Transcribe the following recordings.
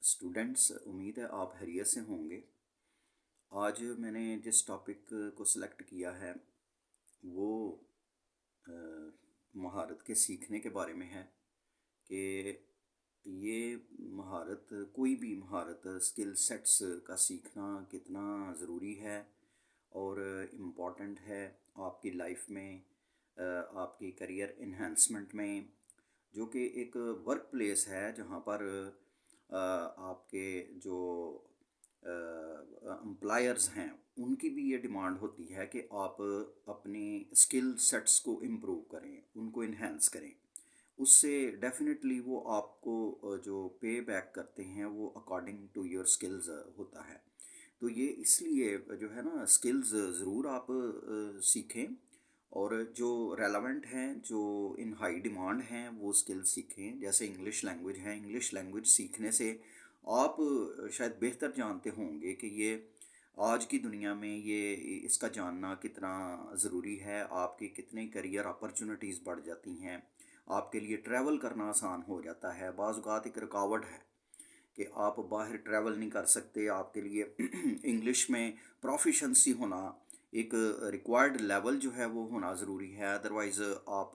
Students, उम्मीद है आप खैरियत से होंगे। आज मैंने जिस टॉपिक को सिलेक्ट किया है वो अ, महारत के सीखने के बारे में है कि ये महारत, कोई भी महारत, स्किल सेट्स का सीखना कितना ज़रूरी है और इम्पॉर्टेंट है आपकी लाइफ में, आपकी करियर इन्हेंसमेंट में, जो कि एक वर्क प्लेस है जहाँ पर आपके जो एम्प्लॉयर्स हैं उनकी भी ये डिमांड होती है कि आप अपनी स्किल सेट्स को इम्प्रूव करें, उनको इन्हेंस करें। उससे डेफिनेटली वो आपको जो पे बैक करते हैं वो अकॉर्डिंग टू योर स्किल्स होता है। तो ये इसलिए जो है ना, स्किल्स ज़रूर आप सीखें और जो रेलेवेंट हैं, जो इन हाई डिमांड हैं, वो स्किल्स सीखें। जैसे इंग्लिश लैंग्वेज है, इंग्लिश लैंग्वेज सीखने से आप शायद बेहतर जानते होंगे कि ये आज की दुनिया में ये इसका जानना कितना ज़रूरी है। आपकी कितने करियर अपॉर्चुनिटीज़ बढ़ जाती हैं, आपके लिए ट्रैवल करना आसान हो जाता है। बाज़ औक़ात एक रुकावट है कि आप बाहर ट्रैवल नहीं कर सकते, आपके लिए इंग्लिश में प्रोफिशंसी होना, एक रिक्वायर्ड लेवल जो है वो होना ज़रूरी है। अदरवाइज़ आप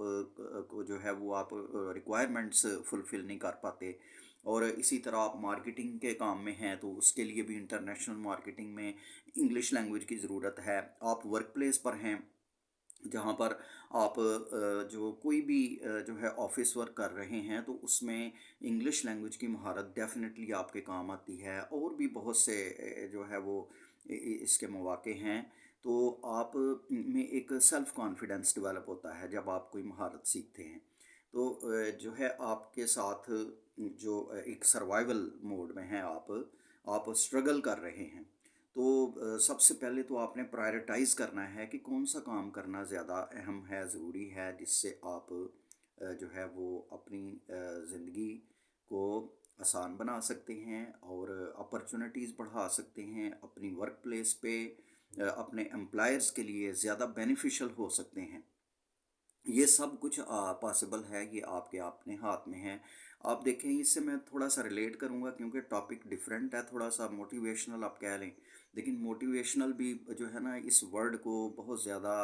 को जो है वो आप रिक्वायरमेंट्स फुलफ़िल नहीं कर पाते। और इसी तरह आप मार्केटिंग के काम में हैं तो उसके लिए भी इंटरनेशनल मार्केटिंग में इंग्लिश लैंग्वेज की ज़रूरत है। आप वर्क प्लेस पर हैं जहाँ पर आप जो कोई भी जो है ऑफिस वर्क कर रहे हैं तो उसमें इंग्लिश लैंग्वेज की महारत डेफिनेटली आपके काम आती है। और भी बहुत से जो है वो इसके मौके हैं। तो आप में एक सेल्फ कॉन्फिडेंस डेवलप होता है जब आप कोई महारत सीखते हैं। तो जो है आपके साथ जो एक सर्वाइवल मोड में हैं, आप स्ट्रगल कर रहे हैं। तो सबसे पहले तो आपने प्रायोरिटाइज़ करना है कि कौन सा काम करना ज़्यादा अहम है, ज़रूरी है, जिससे आप जो है वो अपनी ज़िंदगी को आसान बना सकते हैं और अपॉर्चुनिटीज़ बढ़ा सकते हैं अपनी वर्क प्लेस पे, अपने एम्प्लॉयर्स के लिए ज़्यादा बेनिफिशियल हो सकते हैं। ये सब कुछ पॉसिबल है, ये आपके अपने हाथ में है। आप देखें, इससे मैं थोड़ा सा रिलेट करूँगा क्योंकि टॉपिक डिफरेंट है, थोड़ा सा मोटिवेशनल आप कह लें। लेकिन मोटिवेशनल भी जो है ना, इस वर्ड को बहुत ज़्यादा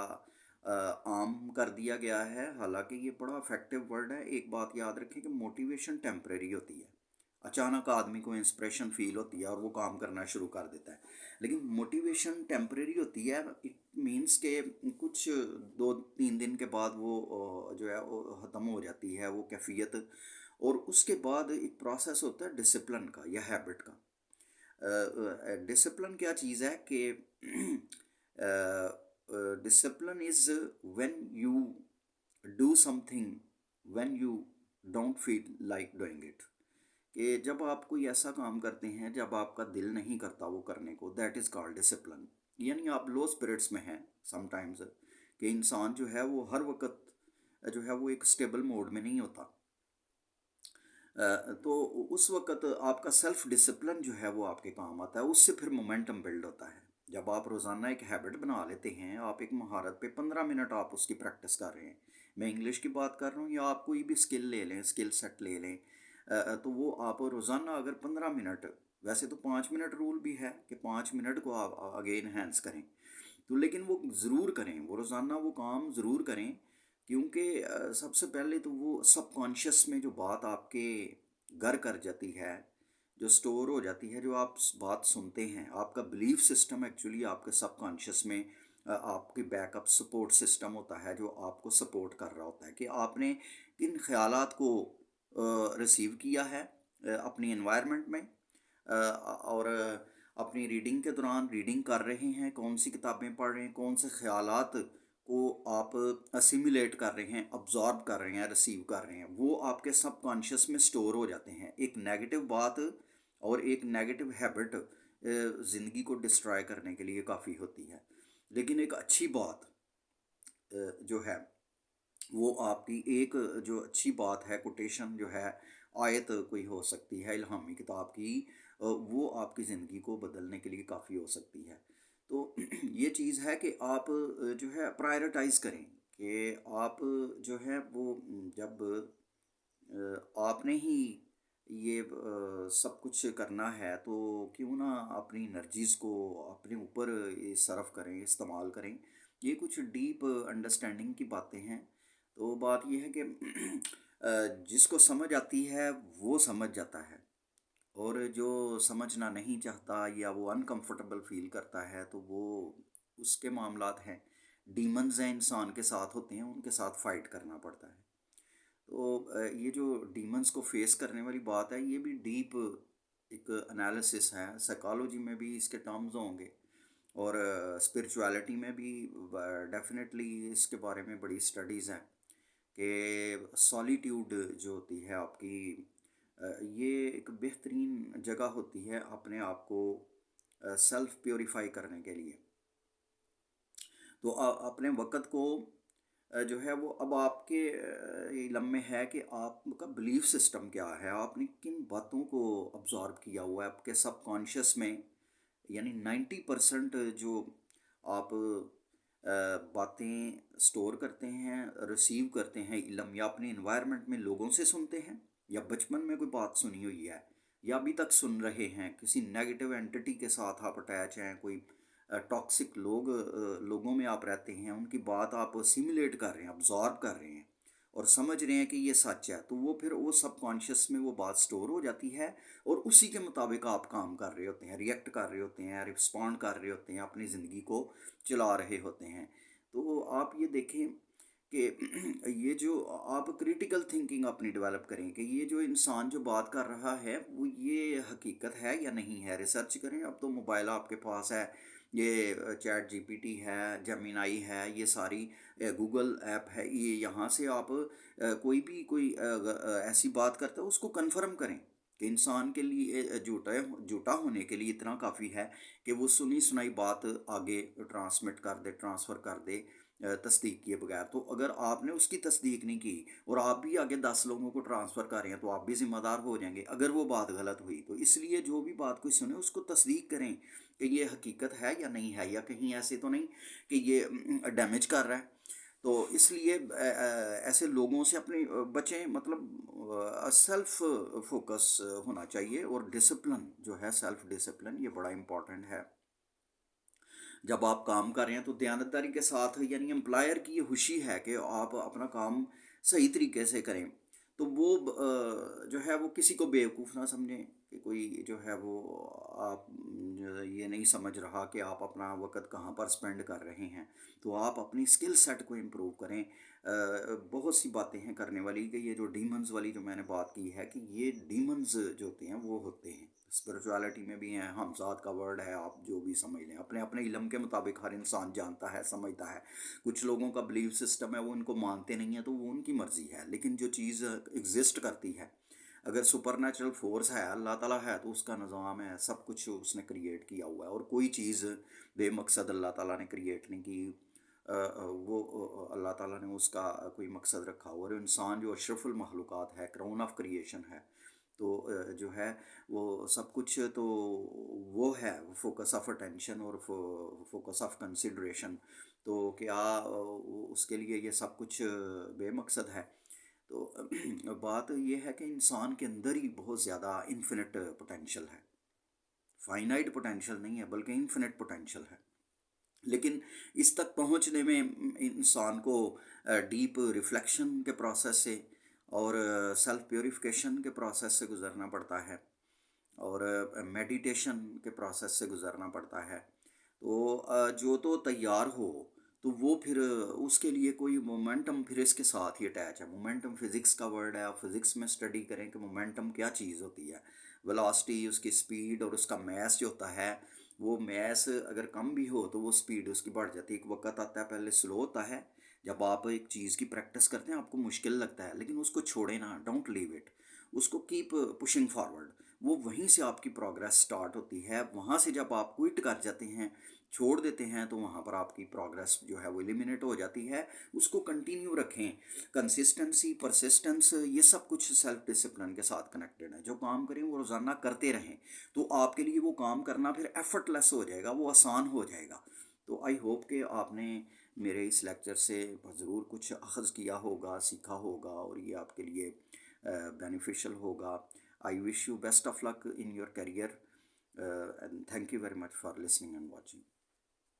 आम कर दिया गया है। हालांकि ये बड़ा इफेक्टिव वर्ड है। एक बात याद रखें कि मोटिवेशन टेम्परेरी होती है। अचानक आदमी को इंस्पिरेशन फील होती है और वो काम करना शुरू कर देता है। लेकिन मोटिवेशन टेम्परेरी होती है। इट मीन्स के कुछ 2-3 दिन के बाद वो जो है वो ख़त्म हो जाती है वो कैफियत। और उसके बाद एक प्रोसेस होता है डिसिप्लिन का या हैबिट का। डिसिप्लिन क्या चीज़ है कि discipline is when you do something when you don't feel like doing it. कि जब आप कोई ऐसा काम करते हैं जब आपका दिल नहीं करता वो करने को, दैट इज़ कॉल्ड डिसिप्लिन। यानी आप लो स्पिरिट्स में हैं समटाइम्स, कि इंसान जो है वो हर वक्त जो है वो एक स्टेबल मोड में नहीं होता। तो उस वक्त आपका सेल्फ डिसिप्लिन जो है वो आपके काम आता है। उससे फिर मोमेंटम बिल्ड होता है। जब आप रोज़ाना एक हैबिट बना लेते हैं, आप एक महारत पे 15 मिनट आप उसकी प्रैक्टिस कर रहे हैं। मैं इंग्लिश की बात कर रहा हूँ या आप कोई भी स्किल ले लें, स्किल सेट ले लें। तो वो आप रोज़ाना अगर 15 मिनट, वैसे तो 5 मिनट रूल भी है कि 5 मिनट को आप आगे इन्हेंस करें। तो लेकिन वो ज़रूर करें, वो रोज़ाना वो काम ज़रूर करें। क्योंकि सबसे पहले तो वो सबकॉन्शियस में जो बात आपके घर कर जाती है, जो स्टोर हो जाती है, जो आप बात सुनते हैं, आपका बिलीफ सिस्टम एक्चुअली आपके सबकॉन्शियस में आपकी बैकअप सपोर्ट सिस्टम होता है जो आपको सपोर्ट कर रहा होता है कि आपने किन ख्यालात को रिसीव किया है अपनी एनवायरनमेंट में। और अपनी रीडिंग के दौरान रीडिंग कर रहे हैं, कौन सी किताबें पढ़ रहे हैं, कौन से ख्यालात को आप असिमिलेट कर रहे हैं, अब्जॉर्ब कर रहे हैं, रिसीव कर रहे हैं, वो आपके सबकॉन्शियस में स्टोर हो जाते हैं। एक नेगेटिव बात और एक नेगेटिव हैबिट ज़िंदगी को डिस्ट्रॉय करने के लिए काफ़ी होती है। लेकिन एक अच्छी बात जो है वो आपकी एक जो अच्छी बात है, कोटेशन जो है, आयत कोई हो सकती है इल्हामी किताब की, वो आपकी ज़िंदगी को बदलने के लिए काफ़ी हो सकती है। तो ये चीज़ है कि आप जो है प्रायोरिटाइज़ करें कि आप जो है वो जब आपने ही ये सब कुछ करना है तो क्यों ना अपनी एनर्जीज़ को अपने ऊपर ये सर्व करें, इस्तेमाल करें। ये कुछ डीप अंडरस्टैंडिंग की बातें हैं। तो बात ये है कि जिसको समझ आती है वो समझ जाता है, और जो समझना नहीं चाहता या वो अनकंफर्टेबल फ़ील करता है तो वो उसके मामलात हैं। डीमंस हैं, इंसान के साथ होते हैं, उनके साथ फ़ाइट करना पड़ता है। तो ये जो डीमंस को फेस करने वाली बात है, ये भी डीप एक एनालिसिस है। साइकोलॉजी में भी इसके टर्म्स होंगे, और स्पिरिचुअलिटी में भी डेफिनेटली इसके बारे में बड़ी स्टडीज़ हैं कि सॉलिट्यूड जो होती है आपकी, ये एक बेहतरीन जगह होती है अपने आप को सेल्फ प्योरीफाई करने के लिए। तो अपने वक़्त को जो है वो अब आपके इलम में है कि आपका बिलीफ सिस्टम क्या है, आपने किन बातों को अब्ज़ॉर्ब किया हुआ है आपके सबकॉन्शियस में। यानी 90% जो आप बातें स्टोर करते हैं, रिसीव करते हैं इल्म, या अपने इन्वायरमेंट में लोगों से सुनते हैं, या बचपन में कोई बात सुनी हुई है, या अभी तक सुन रहे हैं, किसी नेगेटिव एंटिटी के साथ आप अटैच हैं, कोई टॉक्सिक लोगों में आप रहते हैं, उनकी बात आप सिमुलेट कर रहे हैं, अब्जॉर्ब कर रहे हैं और समझ रहे हैं कि ये सच है, तो वो फिर वो सबकॉन्शियस में वो बात स्टोर हो जाती है, और उसी के मुताबिक आप काम कर रहे होते हैं, रिएक्ट कर रहे होते हैं, रिस्पॉन्ड कर रहे होते हैं, अपनी ज़िंदगी को चला रहे होते हैं। तो आप ये देखें कि ये जो आप क्रिटिकल थिंकिंग अपनी डेवलप करें कि ये जो इंसान जो बात कर रहा है वो ये हकीकत है या नहीं है, रिसर्च करें। अब तो मोबाइल आपके पास है, ये चैट जीपीटी है, जेमिनाई है, ये सारी गूगल ऐप है, ये यहाँ से आप कोई ऐसी बात करता है उसको कंफर्म करें कि इंसान के लिए झूठा होने के लिए इतना काफ़ी है कि वो सुनी सुनाई बात आगे ट्रांसमिट कर दे, ट्रांसफ़र कर दे तस्दीक किए बगैर। तो अगर आपने उसकी तस्दीक नहीं की और आप भी आगे 10 लोगों को ट्रांसफ़र कर रहे हैं तो आप भी ज़िम्मेदार हो जाएंगे अगर वो बात गलत हुई। तो इसलिए जो भी बात कोई सुने उसको तस्दीक करें कि ये हकीकत है या नहीं है, या कहीं ऐसे तो नहीं कि ये डैमेज कर रहा है। तो इसलिए ऐसे लोगों से अपने बचें, मतलब सेल्फ फोकस होना चाहिए, और डिसिप्लिन जो है, सेल्फ डिसिप्लिन, ये बड़ा इम्पोर्टेंट है। जब आप काम कर रहे हैं तो दयानतदारी के साथ, यानी एम्प्लॉयर की ये खुशी है कि आप अपना काम सही तरीके से करें। तो वो जो है वो किसी को बेवकूफ़ ना समझें कि कोई जो है वो आप ये नहीं समझ रहा कि आप अपना वक़्त कहाँ पर स्पेंड कर रहे हैं। तो आप अपनी स्किल सेट को इम्प्रूव करें। बहुत सी बातें हैं करने वाली कि ये जो डीमंस वाली जो मैंने बात की है कि ये डीमंस जो होते हैं वो होते हैं स्पिरिचुअलिटी में भी हैं, हमज़ाद का वर्ड है, आप जो भी समझ लें, अपने अपने इलम के मुताबिक हर इंसान जानता है, समझता है। कुछ लोगों का बिलीफ सिस्टम है वो उनको मानते नहीं हैं, तो वो उनकी मर्ज़ी है। लेकिन जो चीज़ एग्जिस्ट करती है, अगर सुपर नेचुरल फोर्स है, अल्लाह ताला है, तो उसका निज़ाम है, सब कुछ उसने क्रिएट किया हुआ है, और कोई चीज़ बेमकसद अल्लाह ताला ने क्रिएट नहीं की। वो अल्लाह ताला ने उसका कोई मकसद रखा हुआ, और इंसान जो अशरफुल मखलूक़ात है, क्राउन ऑफ क्रिएशन है। तो जो है वो सब कुछ, तो वो है फोकस ऑफ अटेंशन और फोकस ऑफ कंसिडरेशन। तो क्या उसके लिए ये सब कुछ बेमकसद है? तो बात ये है कि इंसान के अंदर ही बहुत ज़्यादा इन्फिनिट पोटेंशियल है। फाइनाइट पोटेंशियल नहीं है बल्कि इन्फिनिट पोटेंशियल है। लेकिन इस तक पहुंचने में इंसान को डीप रिफ्लेक्शन के प्रोसेस से और सेल्फ प्योरिफिकेशन के प्रोसेस से गुज़रना पड़ता है, और मेडिटेशन के प्रोसेस से गुज़रना पड़ता है। तो जो तो तैयार हो तो वो फिर उसके लिए कोई मोमेंटम फिर इसके साथ ही अटैच है। मोमेंटम फिज़िक्स का वर्ड है, आप फिज़िक्स में स्टडी करें कि मोमेंटम क्या चीज़ होती है। वेलोसिटी, उसकी स्पीड और उसका मैस जो होता है, वो मैस अगर कम भी हो तो वो स्पीड उसकी बढ़ जाती है। एक वक्त आता है पहले स्लो होता है, जब आप एक चीज़ की प्रैक्टिस करते हैं आपको मुश्किल लगता है, लेकिन उसको छोड़े ना, डोंट लीव इट, उसको कीप पुशिंग फॉरवर्ड। वो वहीं से आपकी प्रोग्रेस स्टार्ट होती है। वहाँ से जब आप क्विट कर जाते हैं, छोड़ देते हैं, तो वहाँ पर आपकी प्रोग्रेस जो है वो एलिमिनेट हो जाती है। उसको कंटिन्यू रखें। कंसिस्टेंसी, परसिस्टेंस, ये सब कुछ सेल्फ डिसिप्लिन के साथ कनेक्टेड है। जो काम करें वो रोज़ाना करते रहें, तो आपके लिए वो काम करना फिर एफर्टलेस हो जाएगा, वो आसान हो जाएगा। तो आई होप कि आपने मेरे इस लेक्चर से ज़रूर कुछ अखज़ किया होगा, सीखा होगा, और ये आपके लिए बेनिफिशियल होगा। I wish you best of luck in your career, and thank you very much for listening and watching.